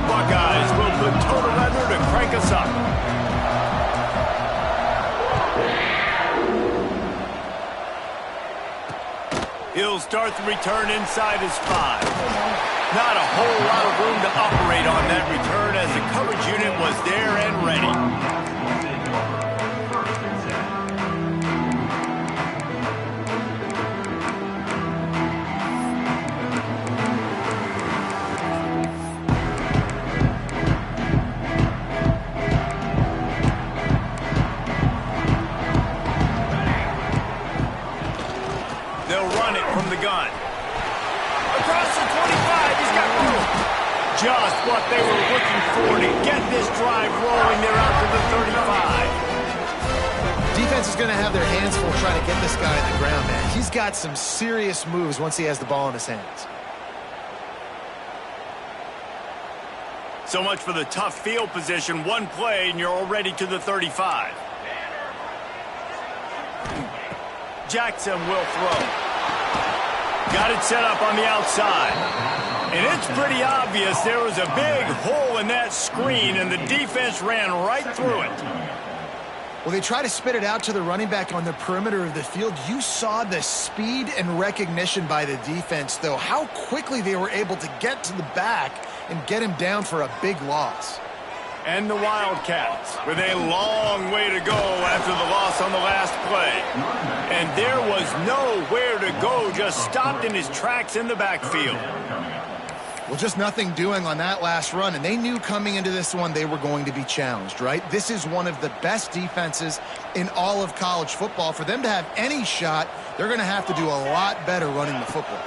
Buckeyes will put total under to crank us up. He'll start the return inside his 5. Not a whole lot of room to operate on that return as the coverage unit was there and ready. Just what they were looking for to get this drive rolling. They're out to the 35. Defense is going to have their hands full trying to get this guy on the ground, man. He's got some serious moves once he has the ball in his hands. So much for the tough field position. One play, and you're already to the 35. Jackson will throw. Got it set up on the outside. And it's pretty obvious there was a big hole in that screen, and the defense ran right through it. Well, they try to spit it out to the running back on the perimeter of the field. You saw the speed and recognition by the defense, though, how quickly they were able to get to the back and get him down for a big loss. And the Wildcats with a long way to go after the loss on the last play. And there was nowhere to go, just stopped in his tracks in the backfield. Well, just nothing doing on that last run, and they knew coming into this one they were going to be challenged, right? This is one of the best defenses in all of college football. For them to have any shot, they're going to have to do a lot better running the football.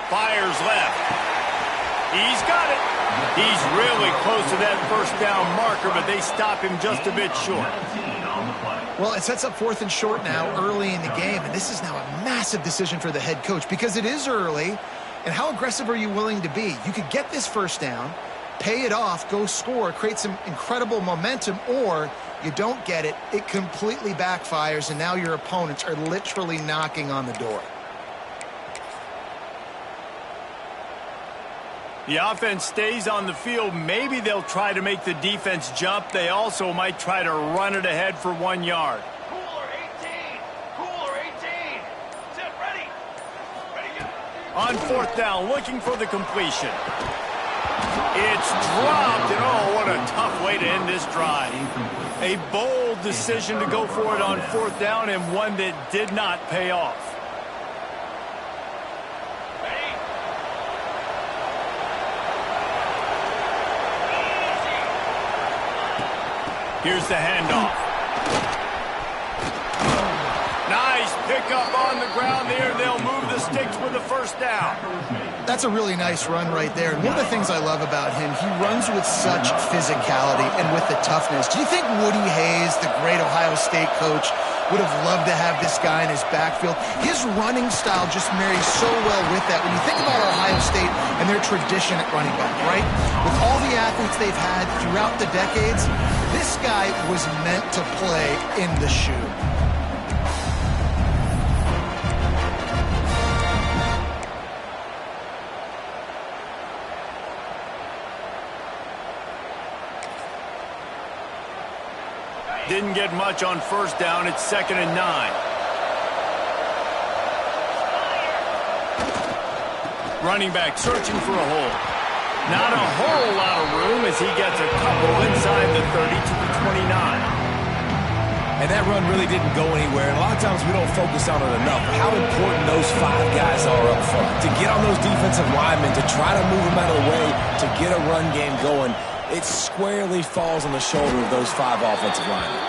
Fires left. He's got it. He's really close to that first down marker, but they stop him just a bit short. Well, it sets up 4th and short now early in the game, and this is now a massive decision for the head coach because it is early, and how aggressive are you willing to be? You could get this first down, pay it off, go score, create some incredible momentum, or you don't get it, it completely backfires, and now your opponents are literally knocking on the door. The offense stays on the field. Maybe they'll try to make the defense jump. They also might try to run it ahead for 1 yard. Cooler 18. Cooler 18. Set ready. Ready, go. On 4th down, looking for the completion. It's dropped, and oh, what a tough way to end this drive. A bold decision to go for it on 4th down, and one that did not pay off. Here's the handoff. Nice pickup on the ground there. They'll move the sticks with the first down. That's a really nice run right there. And one of the things I love about him, he runs with such physicality and with the toughness. Do you think Woody Hayes, the great Ohio State coach, would have loved to have this guy in his backfield? His running style just marries so well with that. When you think about Ohio State and their tradition at running back, right? With all the athletes they've had throughout the decades, this guy was meant to play in the shoe. Didn't get much on 1st down. It's 2nd and 9. Running back searching for a hole. Not a whole lot of room as he gets a couple inside the 30 to the 29. And that run really didn't go anywhere. And a lot of times we don't focus on it enough. How important those 5 guys are up front. To get on those defensive linemen, to try to move them out of the way, to get a run game going, it squarely falls on the shoulder of those 5 offensive linemen.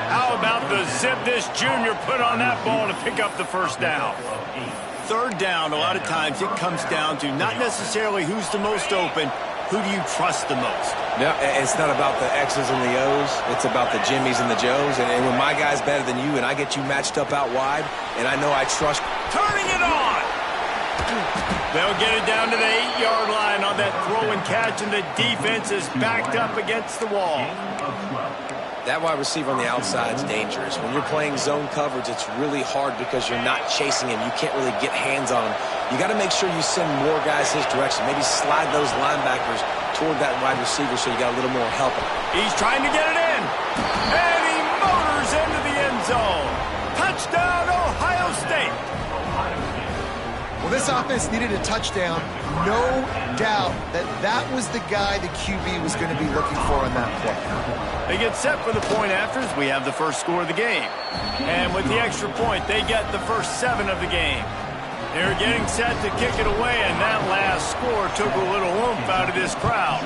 How about the zip this junior put on that ball to pick up the first down? 3rd down, a lot of times it comes down to not necessarily who's the most open, who do you trust the most? Yeah, it's not about the X's and the O's. It's about the Jimmies and the Joes. And when my guy's better than you and I get you matched up out wide, and I know I trust... Turning it on! They'll get it down to the 8-yard line on that throw and catch, and the defense is backed up against the wall. That wide receiver on the outside is dangerous. When you're playing zone coverage, it's really hard because you're not chasing him. You can't really get hands on him. You got to make sure you send more guys his direction. Maybe slide those linebackers toward that wide receiver so you got a little more help. He's trying to get it in. And he motors into the end zone. Touchdown, Ohio State. Well, this offense needed a touchdown. No doubt that was the guy the QB was going to be looking for on that play. They get set for the point afters. We have the first score of the game. And with the extra point, they get the first 7 of the game. They're getting set to kick it away, and that last score took a little oomph out of this crowd.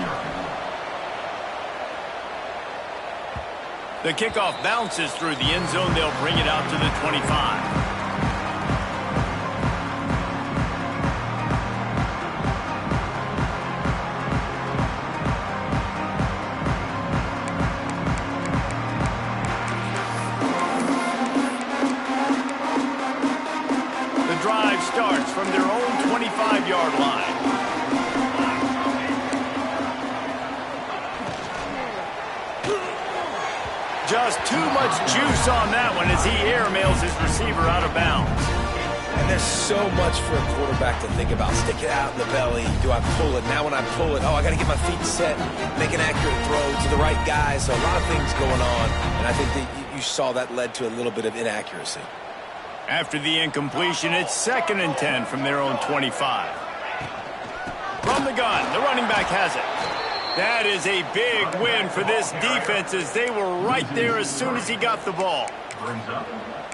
The kickoff bounces through the end zone. They'll bring it out to the 25. Starts from their own 25-yard line. Just too much juice on that one as he airmails his receiver out of bounds. And there's so much for a quarterback to think about. Stick it out in the belly. Do I pull it? Now when I pull it, oh, I got to get my feet set, make an accurate throw to the right guy. So a lot of things going on, and I think that you saw that led to a little bit of inaccuracy. After the incompletion, it's 2nd and 10 from their own 25. From the gun, the running back has it. That is a big win for this defense as they were right there as soon as he got the ball.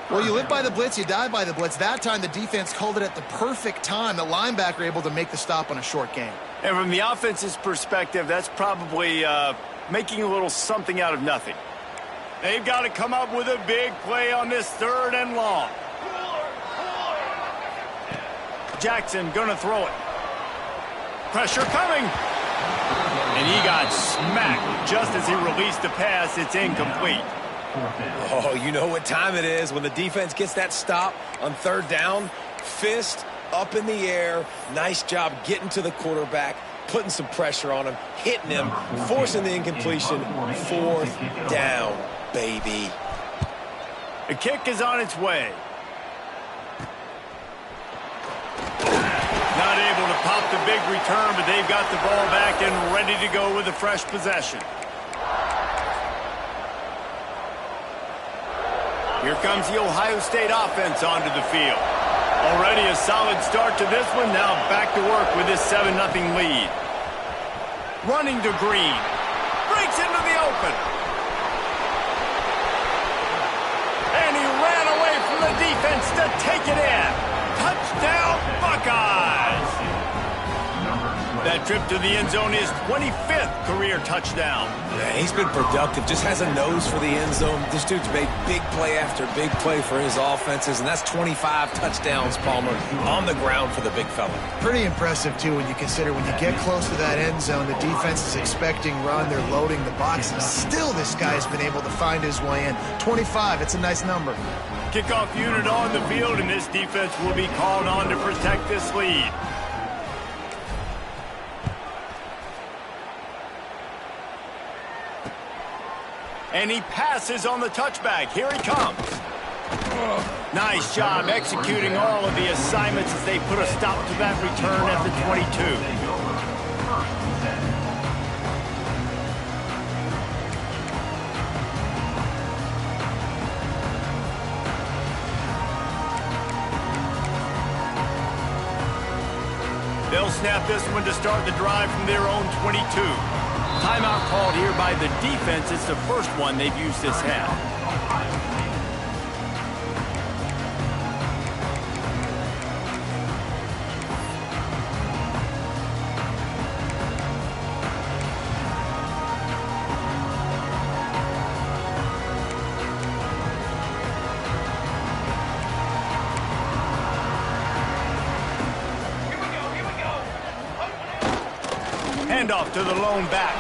Well, you live by the blitz, you die by the blitz. That time, the defense called it at the perfect time. The linebacker able to make the stop on a short gain. And from the offense's perspective, that's probably making a little something out of nothing. They've got to come up with a big play on this 3rd and long. Jackson gonna throw it. Pressure coming. And he got smacked just as he released the pass. It's incomplete. Oh, you know what time it is when the defense gets that stop on 3rd down. Fist up in the air. Nice job getting to the quarterback, putting some pressure on him, hitting him, forcing the incompletion. 4th down, baby. The kick is on its way. Not able to pop the big return, but they've got the ball back and ready to go with a fresh possession. Here comes the Ohio State offense onto the field. Already a solid start to this one. Now back to work with this 7-0 lead. Running to Green. Breaks into the open. And he ran away from the defense to take it in. Touchdown, Buckeyes! That trip to the end zone is 25th career touchdown. Yeah, he's been productive, just has a nose for the end zone. This dude's made big play after big play for his offenses, and that's 25 touchdowns, Palmer, on the ground for the big fella. Pretty impressive, too, when you consider when you get close to that end zone, the defense is expecting run, they're loading the box, and still this guy's been able to find his way in. 25, it's a nice number. Kickoff unit on the field, and this defense will be called on to protect this lead. And he passes on the touchback. Here he comes. Nice job executing all of the assignments as they put a stop to that return at the 22. They'll snap this one to start the drive from their own 22. Timeout called here by the defense. It's the first one they've used this half. Handoff to the lone back.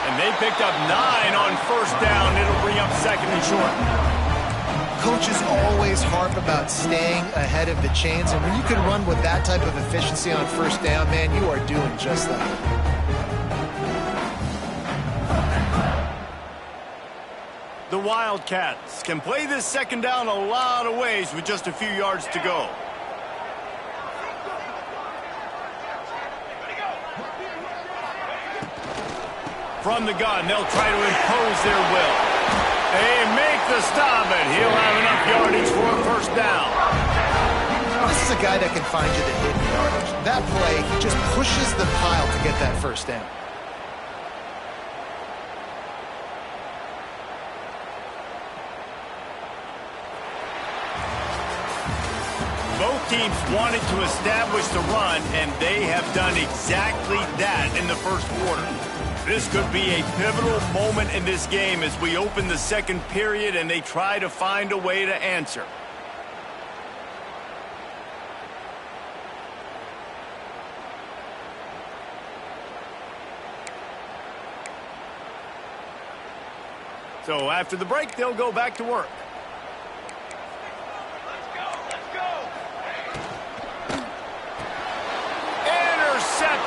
And they picked up 9 on first down. It'll bring up 2nd and short. Coaches always harp about staying ahead of the chains, and when you can run with that type of efficiency on first down, man, you are doing just that. The Wildcats can play this second down a lot of ways with just a few yards to go. From the gun, they'll try to impose their will. They make the stop, and he'll have enough yardage for a first down. This is a guy that can find you the hidden yardage. That play, he just pushes the pile to get that first down. Both teams wanted to establish the run, and they have done exactly that in the first quarter. This could be a pivotal moment in this game as we open the second period and they try to find a way to answer. So after the break, they'll go back to work.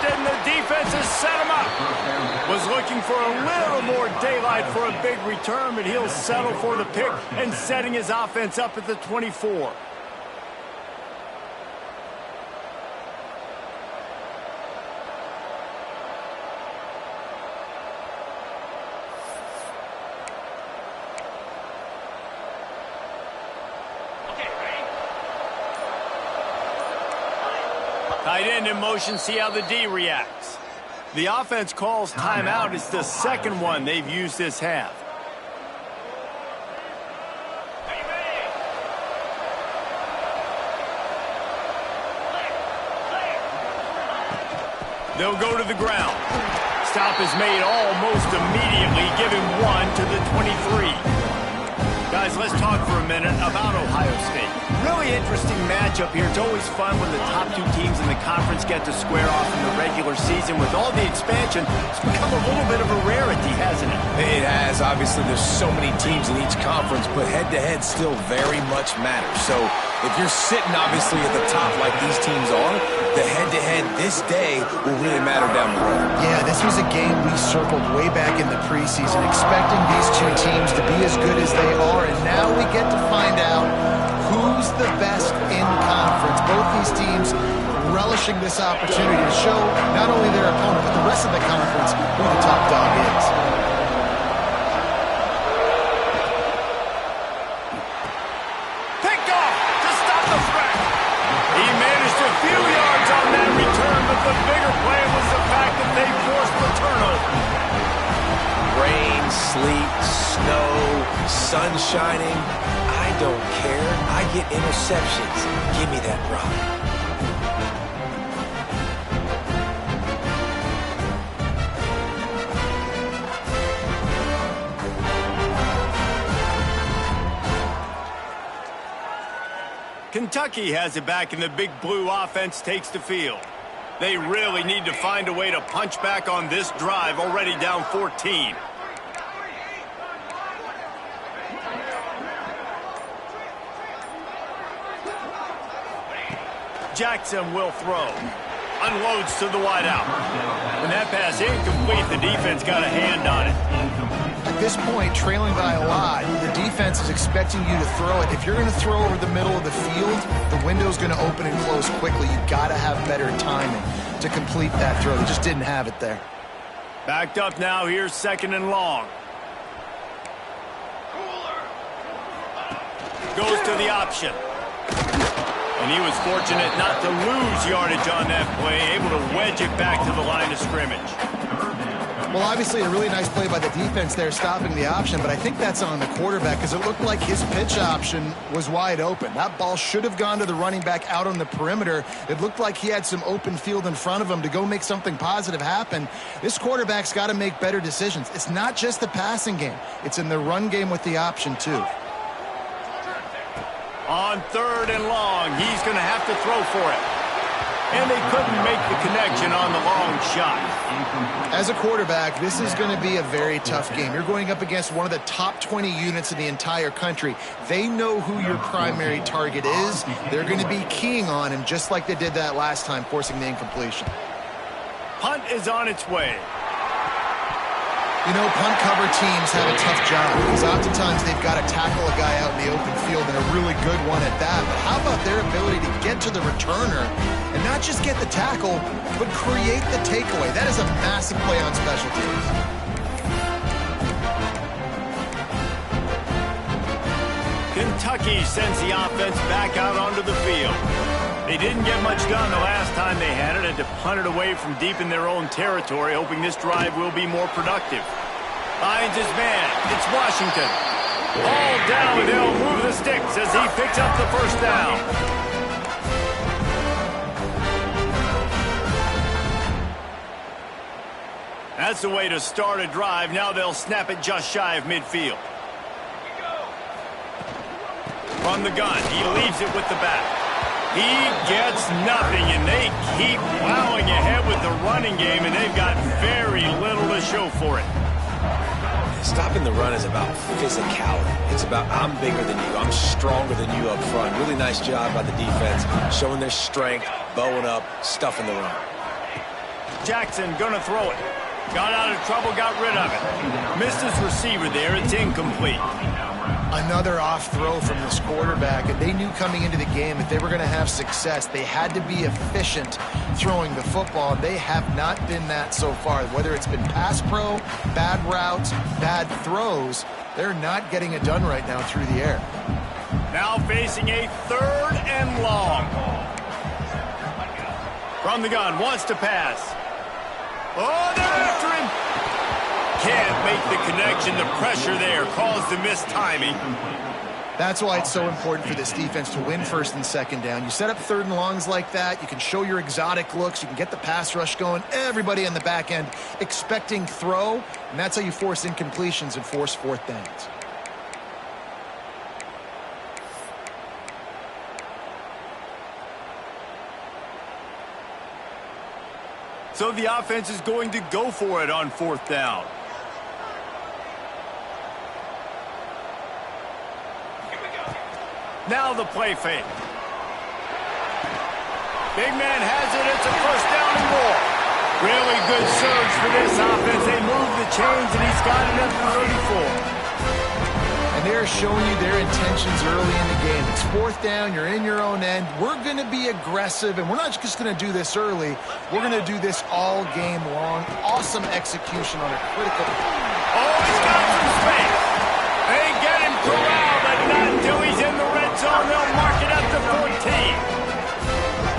And the defense has set him up. Was looking for a little more daylight for a big return, but he'll settle for the pick and setting his offense up at the 24. Tight end in motion, see how the D reacts. The offense calls timeout. It's the second one they've used this half. They'll go to the ground. Stop is made almost immediately, giving one to the 23. Guys, let's talk for a minute about Ohio State. Really interesting matchup here. It's always fun when the top two teams in the conference get to square off in the regular season. With all the expansion, it's become a little bit of a rarity, hasn't it? It has. Obviously, there's so many teams in each conference, but head-to-head still very much matters. So if you're sitting, obviously, at the top like these teams are, the head-to-head this day will really matter down the road. Yeah, this was a game we circled way back in the preseason, expecting these two teams to be as good as they are, and now we get to find out who's the best in conference. Both these teams relishing this opportunity to show not only their opponent, but the rest of the conference who the top dog is. Picked off to stop the threat. He managed a few yards on that return, but the bigger play was the fact that they forced the turnover. Rain, sleet, snow, sun shining. I don't care. I get interceptions. Give me that rock. Kentucky has it back, and the big blue offense takes the field. They really need to find a way to punch back on this drive, already down 14. Jackson will throw. Unloads to the wideout. When that pass incomplete, the defense got a hand on it. At this point, trailing by a lot, the defense is expecting you to throw it. If you're going to throw over the middle of the field, the window's going to open and close quickly. You've got to have better timing to complete that throw. They just didn't have it there. Backed up now. Here's second and long. Goes to the option. And he was fortunate not to lose yardage on that play, able to wedge it back to the line of scrimmage. Well, obviously a really nice play by the defense there, stopping the option, but I think that's on the quarterback because it looked like his pitch option was wide open. That ball should have gone to the running back out on the perimeter. It looked like he had some open field in front of him to go make something positive happen. This quarterback's got to make better decisions. It's not just the passing game. It's in the run game with the option, too. On third and long, he's going to have to throw for it. And they couldn't make the connection on the long shot. As a quarterback, this is going to be a very tough game. You're going up against one of the top 20 units in the entire country. They know who your primary target is. They're going to be keying on him just like they did that last time, forcing the incompletion. Punt is on its way. You know, punt cover teams have a tough job because oftentimes they've got to tackle a guy out in the open field, and a really good one at that. But how about their ability to get to the returner and not just get the tackle, but create the takeaway? That is a massive play on special teams. Kentucky sends the offense back out onto the field. They didn't get much done the last time they had it, to punt it away from deep in their own territory, hoping this drive will be more productive. Finds his man. It's Washington. All down, and they'll move the sticks as he picks up the first down. That's the way to start a drive. Now they'll snap it just shy of midfield. From the gun, he leaves it with the back. He gets nothing, and they keep plowing ahead with the running game, and they've got very little to show for it. Stopping the run is about physicality. It's about I'm bigger than you, I'm stronger than you up front. Really nice job by the defense, showing their strength, bowing up, stuffing the run. Jackson gonna throw it. Got out of trouble, got rid of it. Missed his receiver there, it's incomplete. Another off throw from this quarterback, and they knew coming into the game that they were going to have success. They had to be efficient throwing the football. They have not been that so far. Whether it's been pass pro, bad routes, bad throws, they're not getting it done right now through the air. Now facing a 3rd and long. From the gun, wants to pass. Oh, they're after him. Can't make the connection. The pressure there caused the missed timing. That's why it's so important for this defense to win 1st and 2nd down. You set up 3rd and longs like that. You can show your exotic looks. You can get the pass rush going. Everybody on the back end expecting throw, and that's how you force incompletions and force 4th downs. So the offense is going to go for it on 4th down. Now the play fake. Big man has it. It's a 1st down and more. Really good surge for this offense. They move the chains, and he's got it at the 34. And they're showing you their intentions early in the game. It's 4th down. You're in your own end. We're going to be aggressive, and we're not just going to do this early. We're going to do this all game long. Awesome execution on a critical. Oh, he's got some space. They get him corralled, but not until he's in the red zone. They'll mark it at the 14.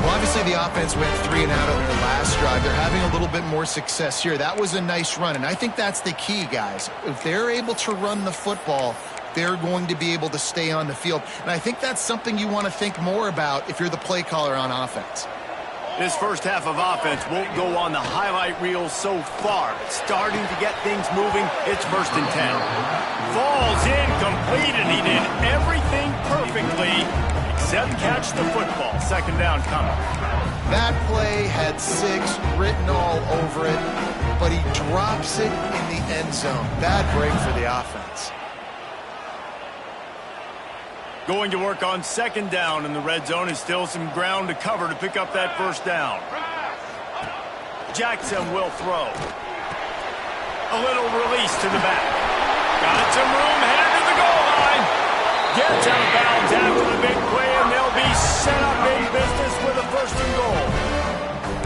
Well, obviously the offense went 3 and out on their last drive. They're having a little bit more success here. That was a nice run, and I think that's the key, guys. If they're able to run the football, they're going to be able to stay on the field. And I think that's something you want to think more about if you're the play caller on offense. This first half of offense won't go on the highlight reel so far, but starting to get things moving. It's 1st and 10. Falls incomplete, and he did everything perfectly except catch the football. 2nd down coming. That play had 6 written all over it, but he drops it in the end zone. Bad break for the offense. Going to work on 2nd down in the red zone, and still some ground to cover to pick up that 1st down. Jackson will throw. A little release to the back. Got some room, headed to the goal line. Gets out of bounds after the big play, and they'll be set up in business with a 1st and goal.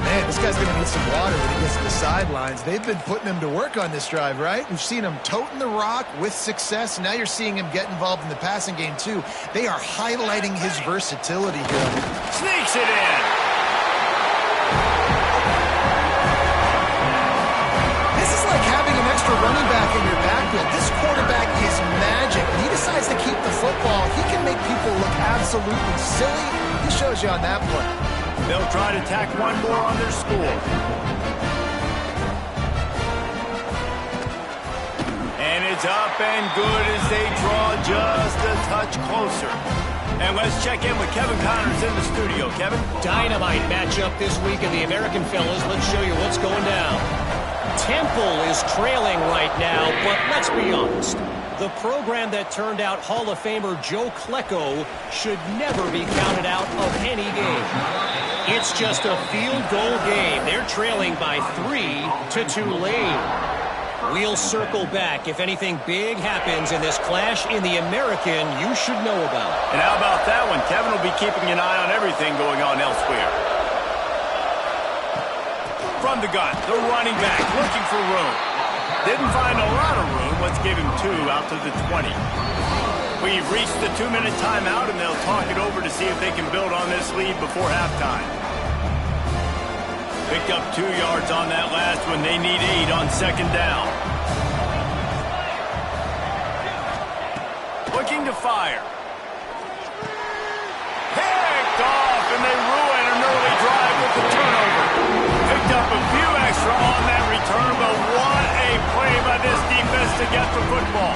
Man, this guy's going to need some water when he gets to the sidelines. They've been putting him to work on this drive, right? We've seen him toting the rock with success. Now you're seeing him get involved in the passing game, too. They are highlighting his versatility here. Sneaks it in. This is like having an extra running back in your backfield. This quarterback is magic. When he decides to keep the football, he can make people look absolutely silly. He shows you on that play. They'll try to tack one more on their score. And it's up and good as they draw just a touch closer. And let's check in with Kevin Connors in the studio. Kevin? Dynamite matchup this week in the American Fellas. Let's show you what's going down. Temple is trailing right now, but let's be honest. The program that turned out Hall of Famer Joe Klecko should never be counted out of any game. It's just a field goal game. They're trailing by 3 to Tulane. We'll circle back if anything big happens in this clash in the American you should know about. And how about that one? Kevin will be keeping an eye on everything going on elsewhere. From the gun, the running back looking for room. Didn't find a lot of room. Let's give him 2 out to the 20. We've reached the 2-minute timeout, and they'll talk it over to see if they can build on this lead before halftime. Picked up 2 yards on that last one. They need 8 on second down. Looking to fire. Picked off, and they ruin an early drive with the turnover. Picked up a few extra on that return, but what a play by this defense to get the football.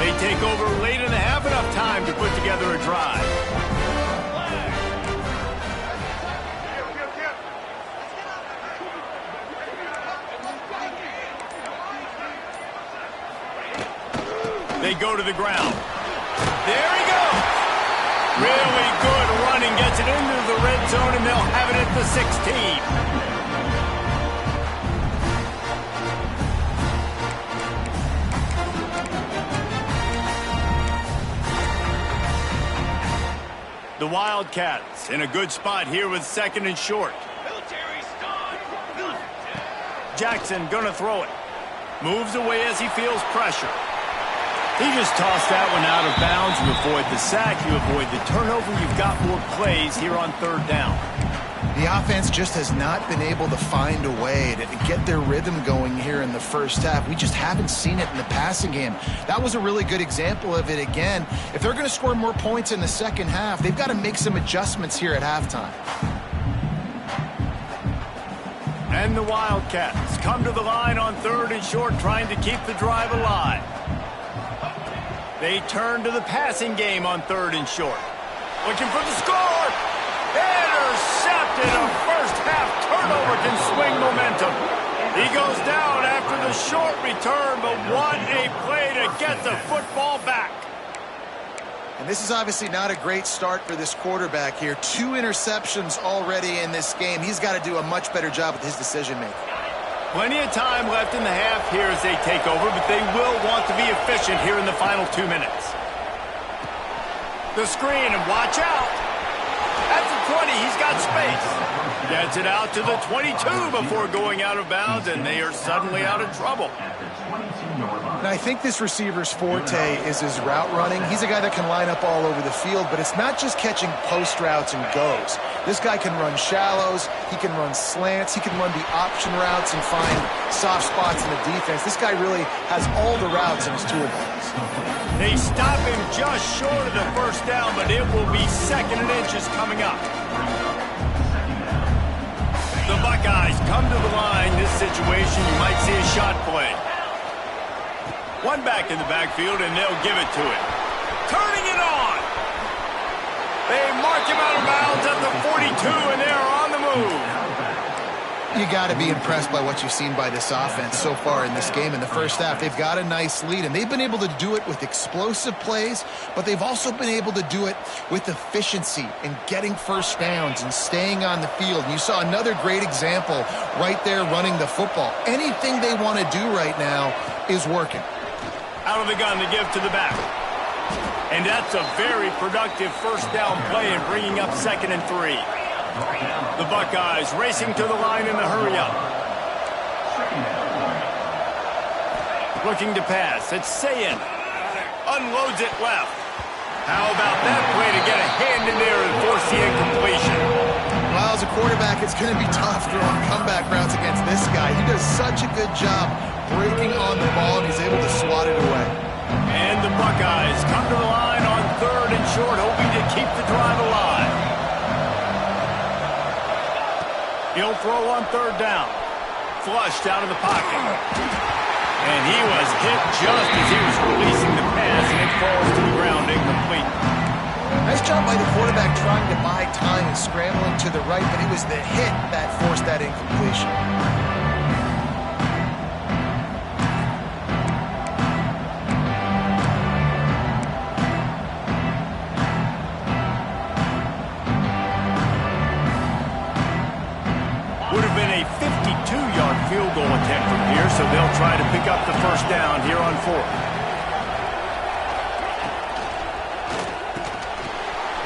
They take over late in the half, enough time to put together a drive. They go to the ground. There he goes. Really good running. Gets it into the red zone, and they'll have it at the 16. The Wildcats in a good spot here with 2nd and short. Jackson gonna throw it. Moves away as he feels pressure. He just tossed that one out of bounds. You avoid the sack, you avoid the turnover. You've got more plays here on 3rd down. The offense just has not been able to find a way to get their rhythm going here in the first half. We just haven't seen it in the passing game. That was a really good example of it again. If they're going to score more points in the second half, they've got to make some adjustments here at halftime. And the Wildcats come to the line on 3rd and short, trying to keep the drive alive. They turn to the passing game on 3rd and short. Looking for the score. Intercepted. A first-half turnover can swing momentum. He goes down after the short return, but what a play to get the football back. And this is obviously not a great start for this quarterback here. 2 interceptions already in this game. He's got to do a much better job with his decision-making. Plenty of time left in the half here as they take over, but they will want to be efficient here in the final 2 minutes. The screen, and watch out. At the 20, he's got space. Gets it out to the 22 before going out of bounds, and they are suddenly out of trouble. And I think this receiver's forte is his route running. He's a guy that can line up all over the field, but it's not just catching post routes and goes. This guy can run shallows, he can run slants, he can run the option routes and find soft spots in the defense. This guy really has all the routes in his toolbox. They stop him just short of the first down, but it will be 2nd and inches coming up. The Buckeyes come to the line. This situation, you might see a shot play. One back in the backfield, and they'll give it to him. Turning it on. They mark him out of bounds at the 42, and they're on the move. You got to be impressed by what you've seen by this offense so far in this game. In the first half, they've got a nice lead, and they've been able to do it with explosive plays, but they've also been able to do it with efficiency and getting first downs and staying on the field. And you saw another great example right there running the football. Anything they want to do right now is working. Out of the gun to give to the back. And that's a very productive first down play and bringing up 2nd and 3. The Buckeyes racing to the line in the hurry-up. Looking to pass. It's Ncaa. Unloads it left. How about that play to get a hand in there and force the incompletion? Well, as a quarterback, it's going to be tough throwing comeback routes against this guy. He does such a good job breaking on the ball, and he's able to swat it away. And the Buckeyes come to the line on 3rd and short, hoping to keep the drive alive. He'll throw on 3rd down. Flushed out of the pocket. And he was hit just as he was releasing the pass, and it falls to the ground incomplete. Nice job by the quarterback trying to buy time and scrambling to the right, but it was the hit that forced that incompletion. pick up the first down here on 4th.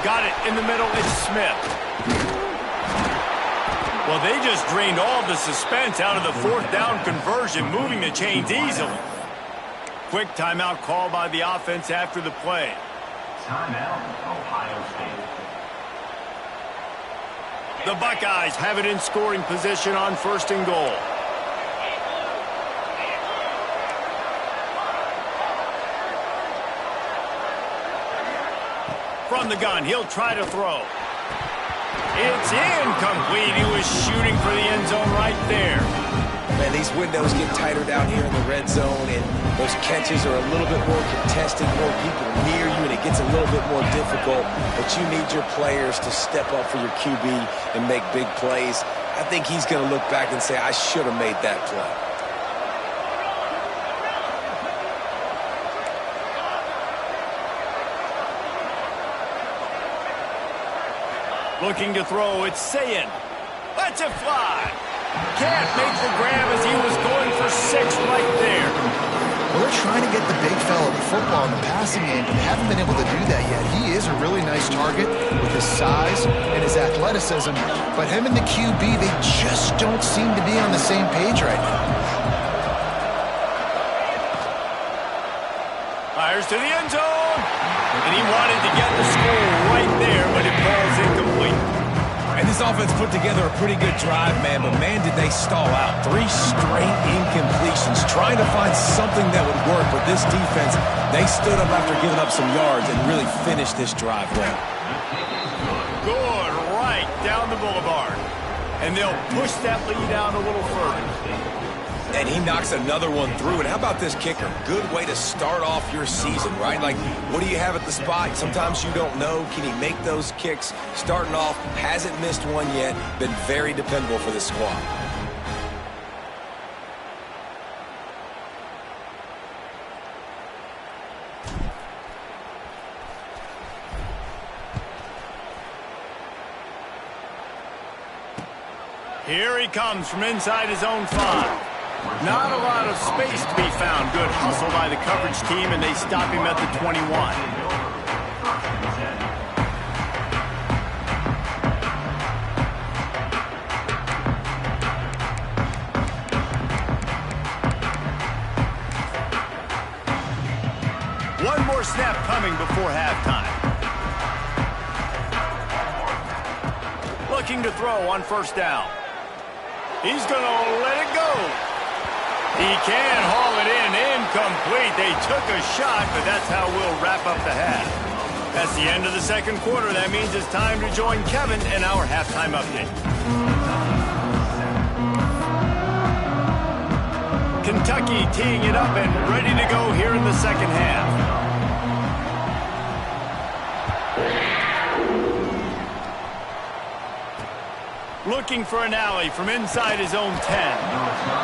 Got it in the middle. It's Smith. Well, they just drained all the suspense out of the 4th down conversion, moving the chains easily. Quick timeout call by the offense after the play. Timeout, Ohio State. The Buckeyes have it in scoring position on 1st and goal. From the gun, he'll try to throw. It's incomplete. He was shooting for the end zone right there. Man, these windows get tighter down here in the red zone, and those catches are a little bit more contested, more people near you, and it gets a little bit more difficult. But you need your players to step up for your QB and make big plays. I think he's going to look back and say, I should have made that play. Looking to throw, it's Ncaa. Lets it fly. Can't make the grab as he was going for 6 right there. Well, they're trying to get the big fella the football in the passing game, but they haven't been able to do that yet. He is a really nice target with his size and his athleticism, but him and the QB, they just don't seem to be on the same page right now. Fires to the end zone. And he wanted to get the score right there, but it falls incomplete. And this offense put together a pretty good drive, man, but man, did they stall out. 3 straight incompletions, trying to find something that would work, but this defense, they stood up after giving up some yards and really finished this drive well. Good, right down the boulevard. And they'll push that lead out a little further. And he knocks another one through. And how about this kicker? Good way to start off your season, right? Like, what do you have at the spot? Sometimes you don't know. Can he make those kicks? Starting off, hasn't missed one yet. Been very dependable for this squad. Here he comes from inside his own 5. Not a lot of space to be found. Good hustle by the coverage team, and they stop him at the 21. One more snap coming before halftime. Looking to throw on 1st down. He's going to let it go. He can haul it in. Incomplete. They took a shot, but that's how we'll wrap up the half. That's the end of the 2nd quarter. That means it's time to join Kevin in our halftime update. Kentucky teeing it up and ready to go here in the 2nd half. Looking for an alley from inside his own 10.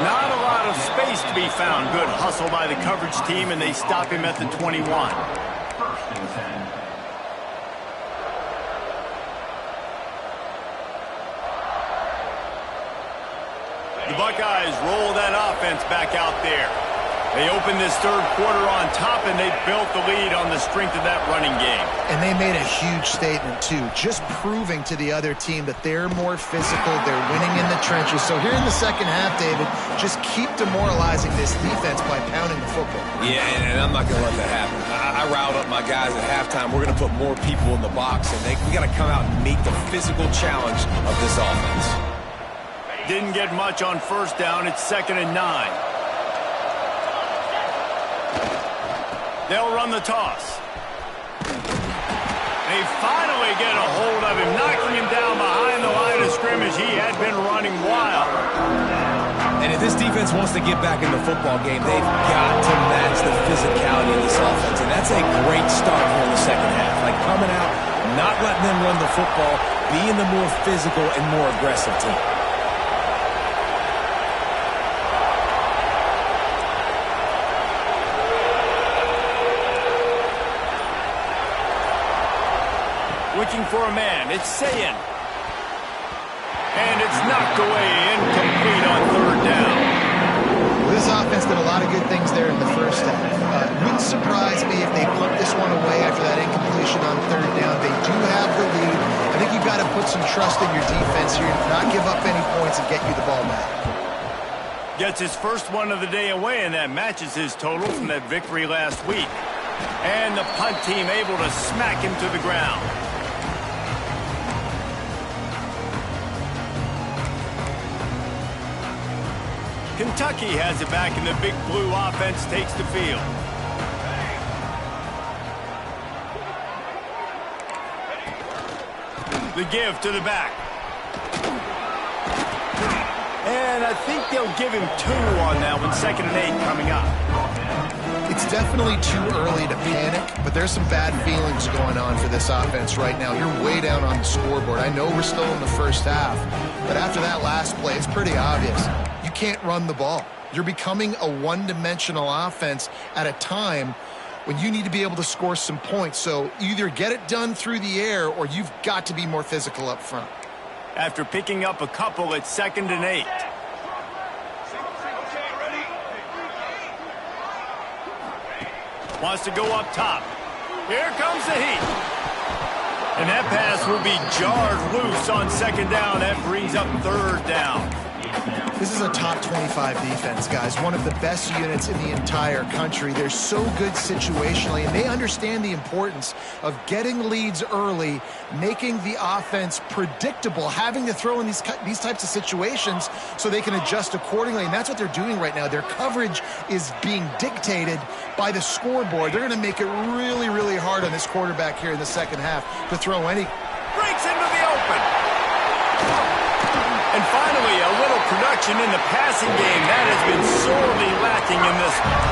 Not a lot of space to be found. Good hustle by the coverage team, and they stop him at the 21. The Buckeyes roll that offense back out there. They opened this 3rd quarter on top, and they built the lead on the strength of that running game. And they made a huge statement, too, just proving to the other team that they're more physical, they're winning in the trenches. So here in the 2nd half, David, just keep demoralizing this defense by pounding the football. Yeah, and I'm not going to let that happen. I riled up my guys at halftime. We're going to put more people in the box, and we got to come out and meet the physical challenge of this offense. Didn't get much on 1st down. It's 2nd and 9. They'll run the toss. They finally get a hold of him, knocking him down behind the line of scrimmage. He had been running wild. And if this defense wants to get back in the football game, they've got to match the physicality of this offense. And that's a great start here in the 2nd half. Like coming out, not letting them run the football, being the more physical and more aggressive team. Looking for a man. It's Ncaa. And it's knocked away, incomplete on 3rd down. Well, this offense did a lot of good things there in the first half. It wouldn't surprise me if they put this one away after that incompletion on third down. They do have the lead. I think you've got to put some trust in your defense here, not give up any points and get you the ball back. Gets his first one of the day away, and that matches his total from that victory last week. And the punt team able to smack him to the ground. Kentucky has it back, and the big blue offense takes the field. The give to the back. And I think they'll give him 2 on that one. 2nd and 8 coming up. It's definitely too early to panic, but there's some bad feelings going on for this offense right now. You're way down on the scoreboard. I know we're still in the first half, but after that last play, it's pretty obvious. You can't run the ball. You're becoming a one-dimensional offense at a time when you need to be able to score some points. So either get it done through the air or you've got to be more physical up front. After picking up a couple at 2nd and 8. Wants to go up top. Here comes the heat. And that pass will be jarred loose on 2nd down. That brings up 3rd down. This is a top 25 defense, guys. One of the best units in the entire country. They're so good situationally, and they understand the importance of getting leads early, making the offense predictable, having to throw in these types of situations so they can adjust accordingly, and that's what they're doing right now. Their coverage is being dictated by the scoreboard. They're going to make it really, really hard on this quarterback here in the second half to throw any. Breaks into the open. And finally, a little production in the passing game. That has been sorely lacking in this one.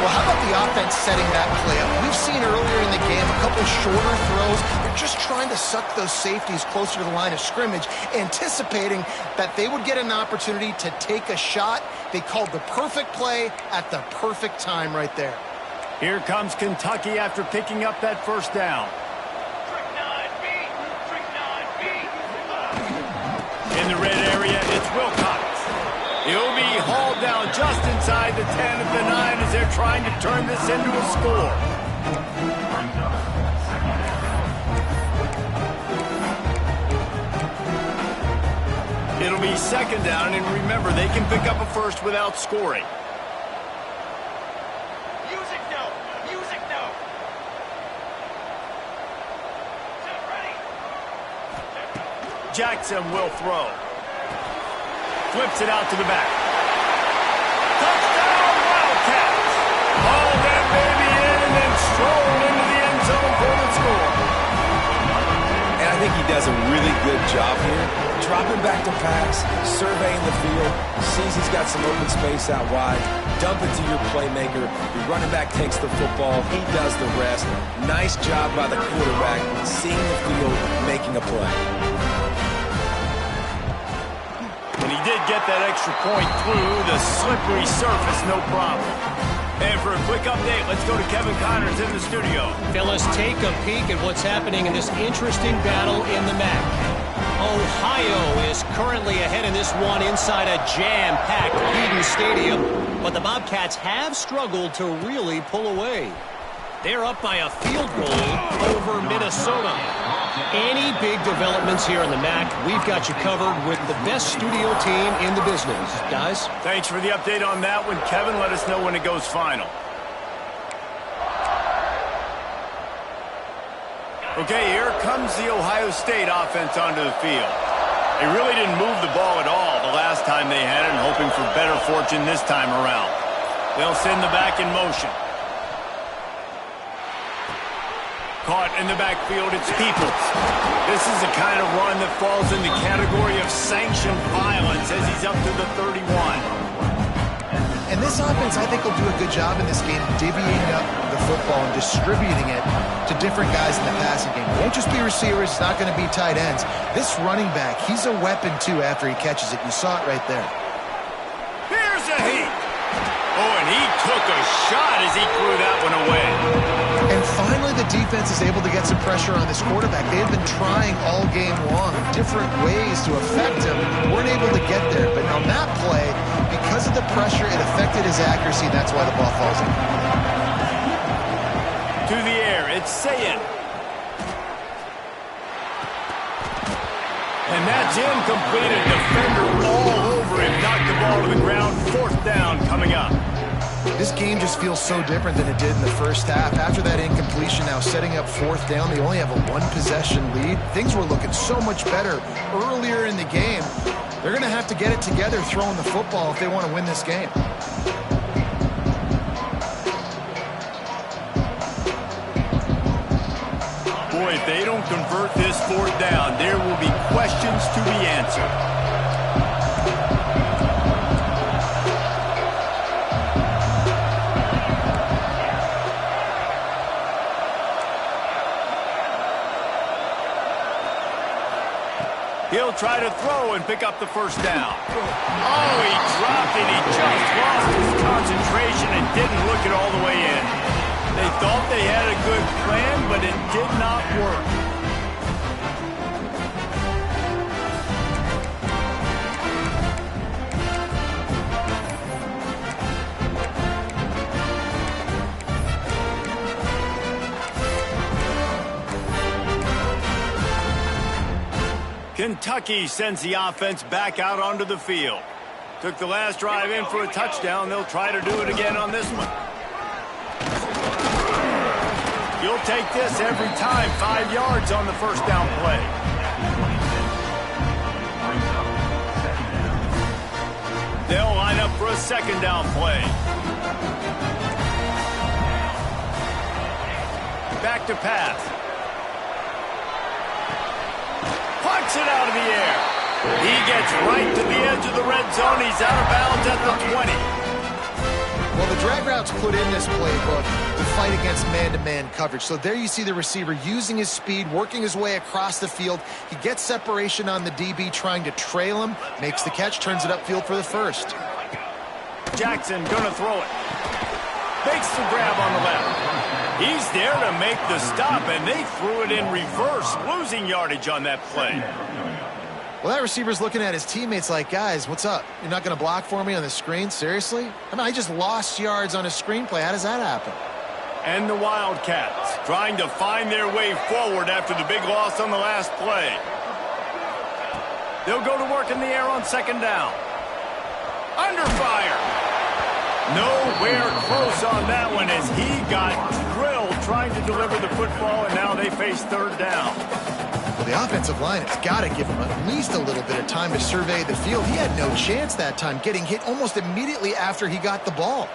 Well, how about the offense setting that play up? We've seen earlier in the game a couple shorter throws. They're just trying to suck those safeties closer to the line of scrimmage, anticipating that they would get an opportunity to take a shot. They called the perfect play at the perfect time right there. Here comes Kentucky after picking up that 1st down. In the red area, it's Wilcox. He'll be hauled down just inside the 10 at the 9 as they're trying to turn this into a score. It'll be 2nd down, and remember, they can pick up a first without scoring. Music note! Music note! Ready! Jackson will throw. Flips it out to the back. Touchdown, Wildcats! Haul that baby in and then stroll into the end zone for the score. And I think he does a really good job here. Dropping back to pass, surveying the field, sees he's got some open space out wide, dump it to your playmaker. Your running back takes the football. He does the rest. Nice job by the quarterback, seeing the field, making a play. And he did get that extra point through the slippery surface, no problem. And for a quick update, let's go to Kevin Connors in the studio. Phyllis, take a peek at what's happening in this interesting battle in the MAC. Ohio is currently ahead in this one inside a jam-packed Eden Stadium, but the Bobcats have struggled to really pull away. They're up by a field goal over Minnesota. Any big developments here in the MAC, we've got you covered with the best studio team in the business. Guys? Thanks for the update on that one, Kevin. Let us know when it goes final. Okay, here comes the Ohio State offense onto the field. They really didn't move the ball at all the last time they had it, and hoping for better fortune this time around. They'll send the back in motion. Caught in the backfield, it's Peoples. This is the kind of run that falls in the category of sanctioned violence as he's up to the 31. And this offense, I think, will do a good job in this game divvying up the football and distributing it to different guys in the passing game. It won't just be receivers. It's not going to be tight ends. This running back, he's a weapon, too, after he catches it. You saw it right there. Here's a heat. Oh, and he took a shot as he threw that one away. And finally, the defense is able to get some pressure on this quarterback. They have been trying all game long different ways to affect him. Weren't able to get there. But on that play, because because of the pressure, it affected his accuracy, and that's why the ball falls in. To the air, it's Ncaa. And that's incomplete. A defender all over him. Knocked the ball to the ground. 4th down coming up. This game just feels so different than it did in the first half. After that incompletion, now setting up 4th down, they only have a 1-possession lead. Things were looking so much better earlier in the game. They're going to have to get it together throwing the football if they want to win this game. Boy, if they don't convert this 4th down, there will be questions to be answered. He'll try to throw and pick up the 1st down. Oh, he dropped it. He just lost his concentration and didn't look it all the way in. They thought they had a good plan, but it did not work. Kentucky sends the offense back out onto the field. Took the last drive in for a touchdown. They'll try to do it again on this one. You'll take this every time. 5 yards on the 1st down play. They'll line up for a 2nd down play. Back to pass. Punts it out of the air. He gets right to the edge of the red zone. He's out of bounds at the 20. Well, the drag routes put in this playbook to fight against man-to-man coverage. So there you see the receiver using his speed, working his way across the field. He gets separation on the DB, trying to trail him, makes the catch, turns it upfield for the 1st. Jackson gonna throw it. Makes the grab on the left. He's there to make the stop, and they threw it in reverse, losing yardage on that play. Well, that receiver's looking at his teammates like, guys, what's up? You're not going to block for me on the screen? Seriously? I mean, I just lost yards on a screenplay. How does that happen? And the Wildcats trying to find their way forward after the big loss on the last play. They'll go to work in the air on 2nd down. Under fire. Nowhere close on that one as he got drilled trying to deliver the football, and now they face 3rd down. Well, the offensive line has got to give him at least a little bit of time to survey the field. He had no chance that time, getting hit almost immediately after he got the ball.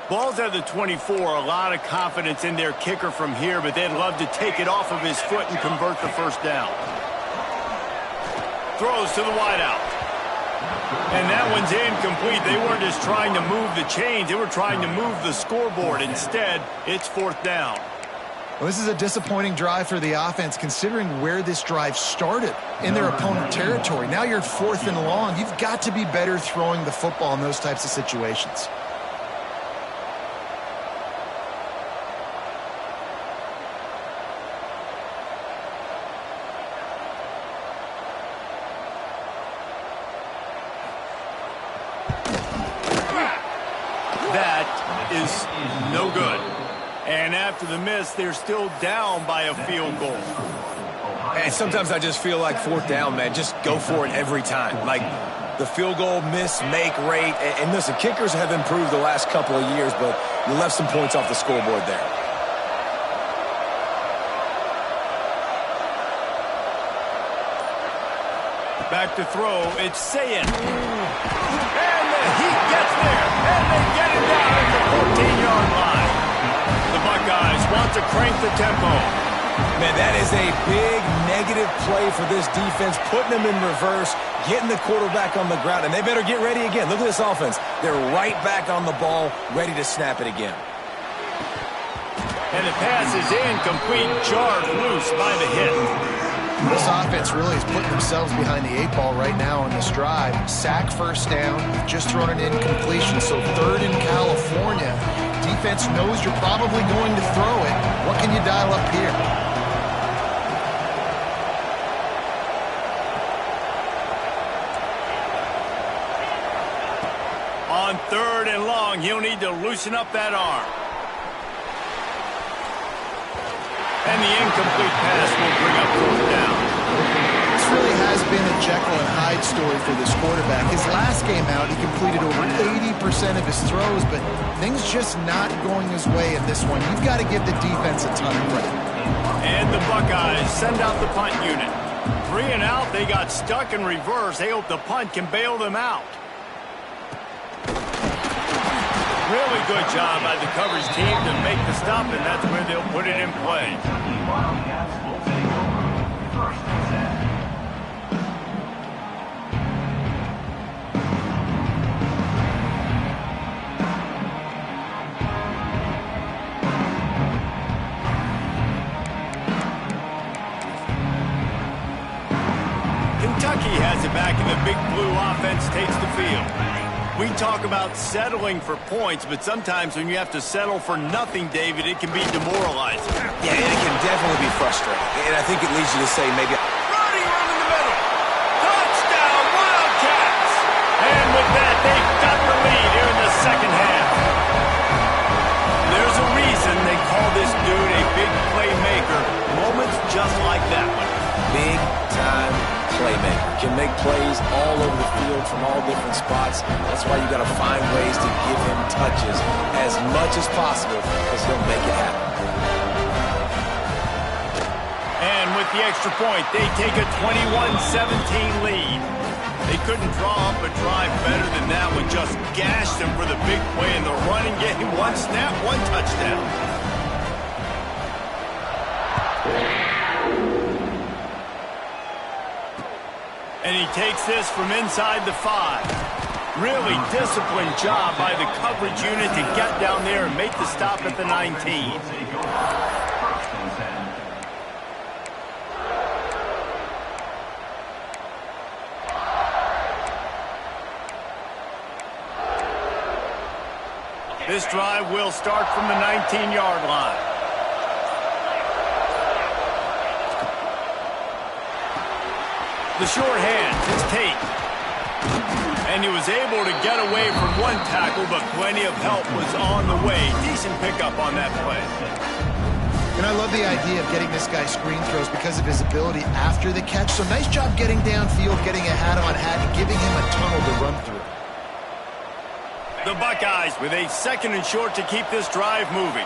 Ball's at the 24. A lot of confidence in their kicker from here, but they'd love to take it off of his foot and convert the 1st down. Throws to the wideout. And that one's incomplete. They weren't just trying to move the chains. They were trying to move the scoreboard. Instead, it's 4th down. Well, this is a disappointing drive for the offense, considering where this drive started in their opponent territory. Now you're 4th and long. You've got to be better throwing the football in those types of situations. That is no good. And after the miss, they're still down by a field goal. And sometimes I just feel like 4th down, man, just go for it every time. Like the field goal miss, make rate. And listen, kickers have improved the last couple of years, but you left some points off the scoreboard there. Back to throw, it's Ncaa. And he gets there, and they get it down at the 14-yard line. The Buckeyes want to crank the tempo. Man, that is a big negative play for this defense, putting them in reverse, getting the quarterback on the ground, and they better get ready again. Look at this offense. They're right back on the ball, ready to snap it again. And the pass is incomplete, jarred loose by the hit. This offense really is putting themselves behind the 8 ball right now on this drive. Sack first down, just thrown an incompletion, so 3rd in California. Defense knows you're probably going to throw it. What can you dial up here? On 3rd and long, he'll need to loosen up that arm. And the incomplete pass will bring up 4th down. This really has been a Jekyll and Hyde story for this quarterback. His last game out, he completed over 80% of his throws, but things just not going his way in this one. You've got to give the defense a ton of credit. And the Buckeyes send out the punt unit. 3 and out, they got stuck in reverse. They hope the punt can bail them out. Really good job by the coverage team to make the stop, and that's where they'll put it in play. Kentucky has it back, and the Big Blue offense takes the field. We talk about settling for points, but sometimes when you have to settle for nothing, David, it can be demoralizing. Yeah, it can definitely be frustrating. And I think it leads you to say maybe... Running room in the middle. Touchdown, Wildcats! And with that, they've got the lead here in the second half. There's a reason they call this dude a big playmaker. Moments just like that one. Big time playmaker. Can make plays all over the field from all different spots. That's why you got to find ways to give him touches as much as possible, because he'll make it happen. And with the extra point, they take a 21-17 lead. They couldn't draw up a drive better than that one. Just gashed them for the big play in the running game. 1 snap, 1 touchdown. And he takes this from inside the 5. Really disciplined job by the coverage unit to get down there and make the stop at the 19. This drive will start from the 19-yard line. The short hand, it's Tate. And he was able to get away from 1 tackle, but plenty of help was on the way. Decent pickup on that play. And I love the idea of getting this guy screen throws because of his ability after the catch. So nice job getting downfield, getting a hat-on-hat, and giving him a tunnel to run through. The Buckeyes with a 2nd and short to keep this drive moving.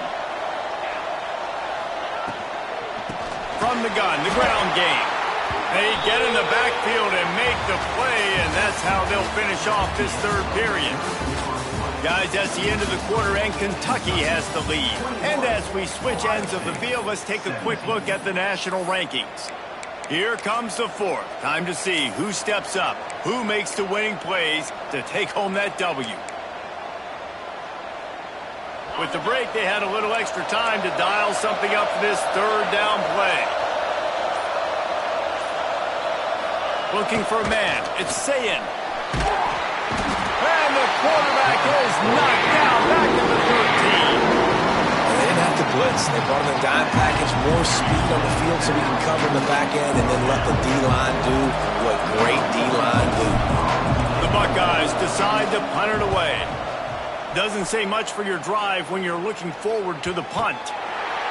From the gun, the ground game. They get in the backfield and make the play, and that's how they'll finish off this 3rd period. Guys, that's the end of the quarter, and Kentucky has the lead. And as we switch ends of the field, let's take a quick look at the national rankings. Here comes the 4th. Time to see who steps up, who makes the winning plays to take home that W. With the break, they had a little extra time to dial something up for this 3rd down play. Looking for a man. It's Ncaa. And the quarterback is knocked down back to the 13. They didn't have to blitz. They brought in the dime package, more speed on the field so we can cover in the back end, and then let the D-line do what great D-line do. The Buckeyes decide to punt it away. Doesn't say much for your drive when you're looking forward to the punt.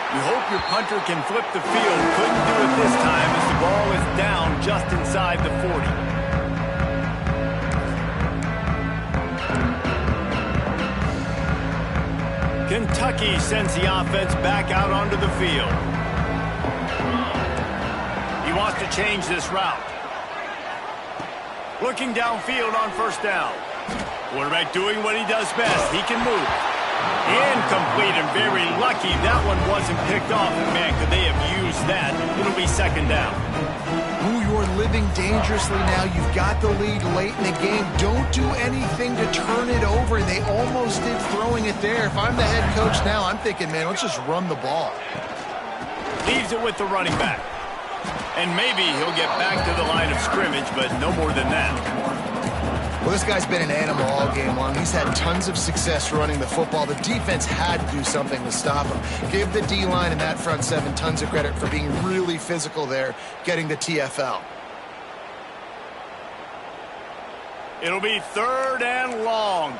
You hope your punter can flip the field. Couldn't do it this time as the ball is down just inside the 40. Kentucky sends the offense back out onto the field. He wants to change this route. Looking downfield on 1st down. Quarterback doing what he does best. He can move. Incomplete, and very lucky that one wasn't picked off. And man, could they have used that? It'll be 2nd down. Ooh, you're living dangerously now. You've got the lead late in the game. Don't do anything to turn it over. They almost did throwing it there. If I'm the head coach now, I'm thinking, man, let's just run the ball. Leaves it with the running back. And maybe he'll get back to the line of scrimmage, but no more than that. Well, this guy's been an animal all game long. He's had tons of success running the football. The defense had to do something to stop him. Give the D-line and that front seven tons of credit for being really physical there, getting the TFL. It'll be 3rd and long.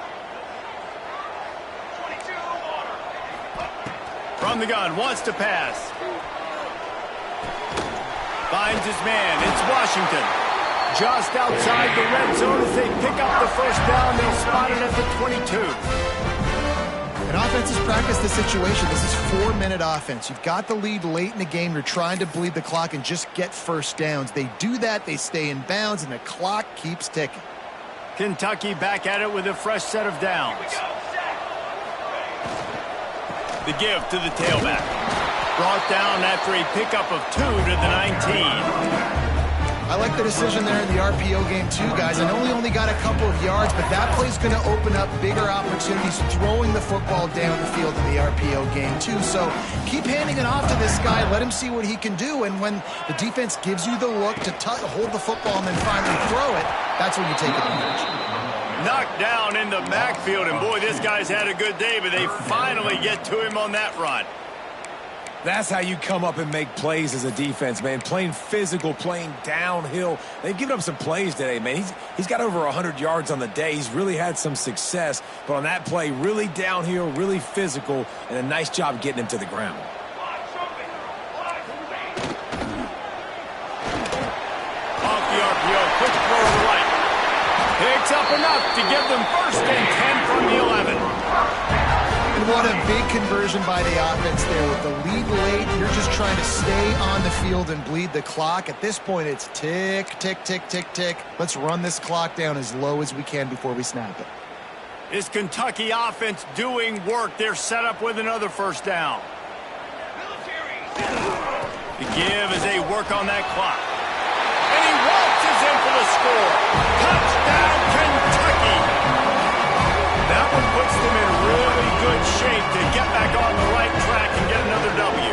From the gun, wants to pass. Finds his man. It's Washington. Just outside the red zone as they pick up the first down. They'll spot it at the 22. And offenses practice the situation. This is 4-minute offense. You've got the lead late in the game. You're trying to bleed the clock and just get first downs. They do that. They stay in bounds, and the clock keeps ticking. Kentucky back at it with a fresh set of downs. The give to the tailback. Brought down after a pickup of 2 to the 19. I like the decision there in the RPO game too, guys. I know he only got a couple of yards, but that play's going to open up bigger opportunities throwing the football down the field in the RPO game too. So keep handing it off to this guy. Let him see what he can do. And when the defense gives you the look to hold the football and then finally throw it, that's when you take advantage. Knocked down in the backfield, and boy, this guy's had a good day, but they finally get to him on that run. That's how you come up and make plays as a defense, man. Playing physical, playing downhill. They've given up some plays today, man. He's got over 100 yards on the day. He's really had some success. But on that play, really downhill, really physical, and a nice job getting him to the ground. Off the RPO, quick throw to the right. Picks up enough to give them 1st and 10 from the 11. And what a big conversion by the offense there. With the lead late, you're just trying to stay on the field and bleed the clock. At this point, it's tick, tick, tick, tick, tick. Let's run this clock down as low as we can before we snap it. Is Kentucky offense doing work? They're set up with another first down. The give as they work on that clock. And he waltzes in for the score. Touchdown, Kentucky! That one puts them in really good shape to get back on the right track and get another W.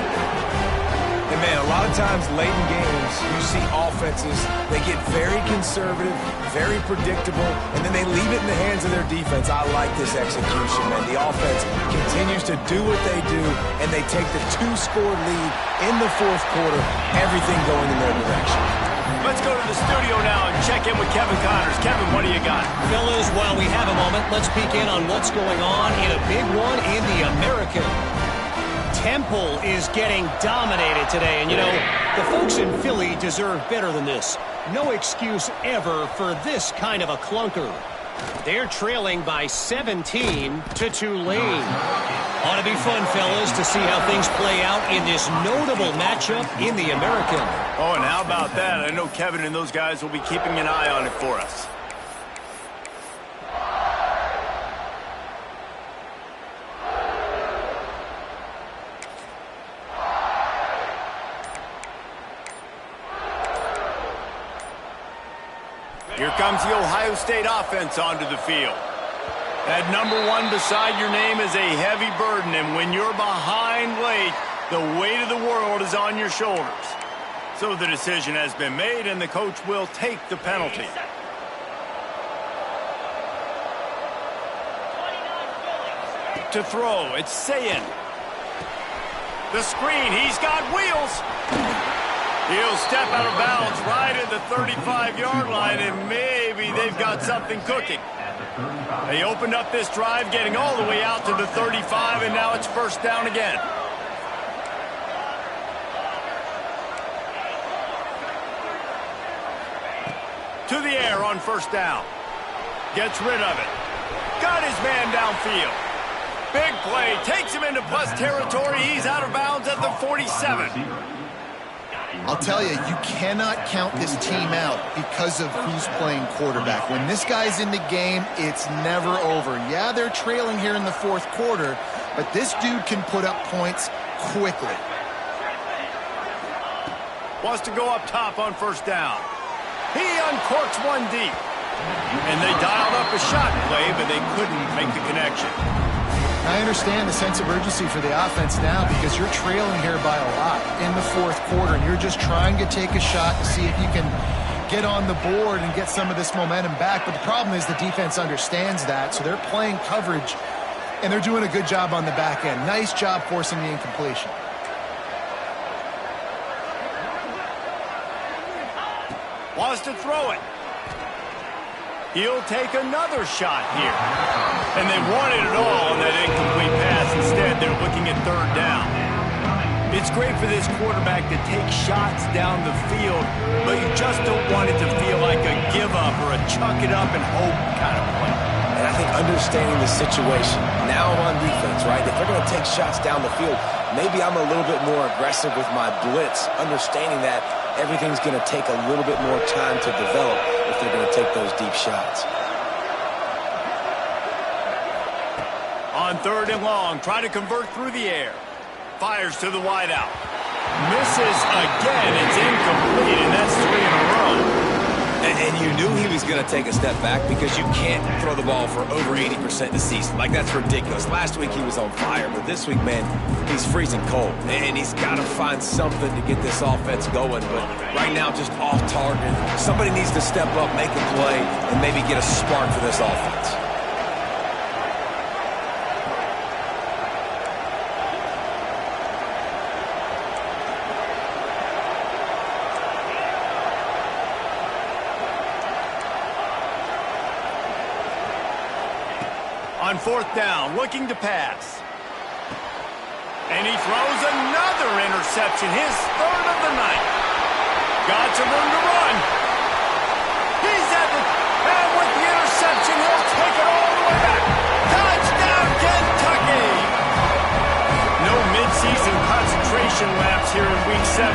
And, man, a lot of times late in games, you see offenses, they get very conservative, very predictable, and then they leave it in the hands of their defense. I like this execution, man. The offense continues to do what they do, and they take the 2-score lead in the 4th quarter, everything going in their direction. Let's go to the studio now and check in with Kevin Connors. Kevin, what do you got? Fellas, while we have a moment, let's peek in on what's going on in a big one in the American. Temple is getting dominated today, and you know, the folks in Philly deserve better than this. No excuse ever for this kind of a clunker. They're trailing by 17 to Tulane. Ought to be fun, fellas, to see how things play out in this notable matchup in the American. Oh, and how about that? I know Kevin and those guys will be keeping an eye on it for us. Here comes the Ohio State offense onto the field. That number 1 beside your name is a heavy burden, and when you're behind late, the weight of the world is on your shoulders. So the decision has been made, and the coach will take the penalty. To throw, it's Sayin. The screen, he's got wheels. He'll step out of bounds right at the 35-yard line, and maybe they've got something cooking. They opened up this drive, getting all the way out to the 35, and now it's 1st down again. To the air on 1st down. Gets rid of it. Got his man downfield. Big play. Takes him into plus territory. He's out of bounds at the 47. I'll tell you, you cannot count this team out because of who's playing quarterback. When this guy's in the game, it's never over. Yeah, they're trailing here in the 4th quarter, but this dude can put up points quickly. Wants to go up top on 1st down. He uncorks one deep. And they dialed up a shot play, but they couldn't make the connection. I understand the sense of urgency for the offense now because you're trailing here by a lot in the fourth quarter, and you're just trying to take a shot to see if you can get on the board and get some of this momentum back. But the problem is the defense understands that, so they're playing coverage, and they're doing a good job on the back end. Nice job forcing the incompletion. Wants to throw it. He'll take another shot here. And they wanted it all on that incomplete pass. Instead, they're looking at third down. It's great for this quarterback to take shots down the field, but you just don't want it to feel like a give-up or a chuck it up and hope kind of play. And I think understanding the situation, now I'm on defense, right? If they're going to take shots down the field, maybe I'm a little bit more aggressive with my blitz, understanding that everything's going to take a little bit more time to develop if they're going to take those deep shots. On third and long, try to convert through the air. Fires to the wideout. Misses again. It's incomplete, and that's 3 in a row. And you knew he was going to take a step back because you can't throw the ball for over 80% this season. Like, that's ridiculous. Last week he was on fire, but this week, man, he's freezing cold. And he's got to find something to get this offense going. But right now, just off target. Somebody needs to step up, make a play, and maybe get a spark for this offense. On fourth down, looking to pass. And he throws another interception, his third of the night. Got some room to run. He's at the, and with the interception, he'll take it all the way back. Touchdown, Kentucky! No midseason concentration laps here in Week 7